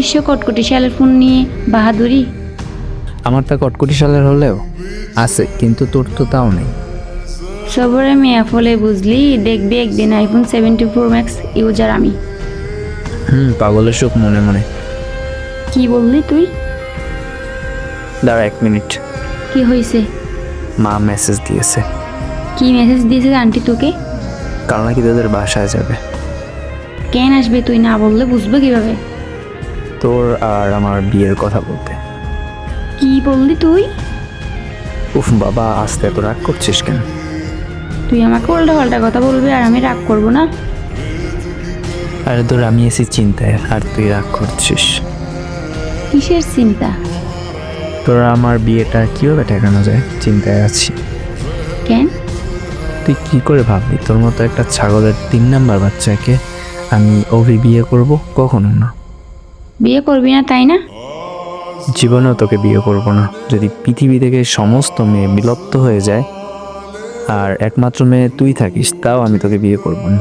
নিশ্চয় কটকটি শালের ফোন নিয়ে বাহাদুরি। আমার তা কটকটি সালের হলেও আছে, কিন্তু তোর তো তাও নেই। সবরে মেয়া ফলে বুঝলি, দেখবি একদিন আইফোন 74 ম্যাক্স ইউজার আমি। পাগলের সুখ মনে মনে। কি বললি তুই? দাঁড়া 1 মিনিট। কি হয়েছে? মা মেসেজ দিয়েছে। কি মেসেজ দিয়েছে আন্টি তোকে? কাল নাকি তোদের বাসায় যাবে। কেন আসবে? তুই না বললে বুঝবে কিভাবে? তোর আর আমার বিয়ের কথা বলতে। কি বললি তুই? উফ বাবা, আস্তে এত রাগ করছিস কেন? তুই আমাকে উল্টা পাল্টা কথা বলবি আর আমি রাগ করব না? আরে তোর আমি এসি চিন্তায় আর তুই রাগ করছিস। কিসের চিন্তা? তোরা আমার বিয়েটা কিভাবে ঠেকানো যায় চিন্তায় আছি। কেন? তুই কি করে ভাবলি তোর মতো একটা ছাগলের 3 নাম্বার বাচ্চাকে আমি বিয়ে করব? কখনো না। বিয়ে করবি না তাই না? জীবনেও তোকে বিয়ে করব না। যদি পৃথিবী থেকে সমস্ত মেয়ে বিলুপ্ত হয়ে যায় আর একমাত্র মেয়ে তুই থাকিস, তাও আমি তোকে বিয়ে করব না।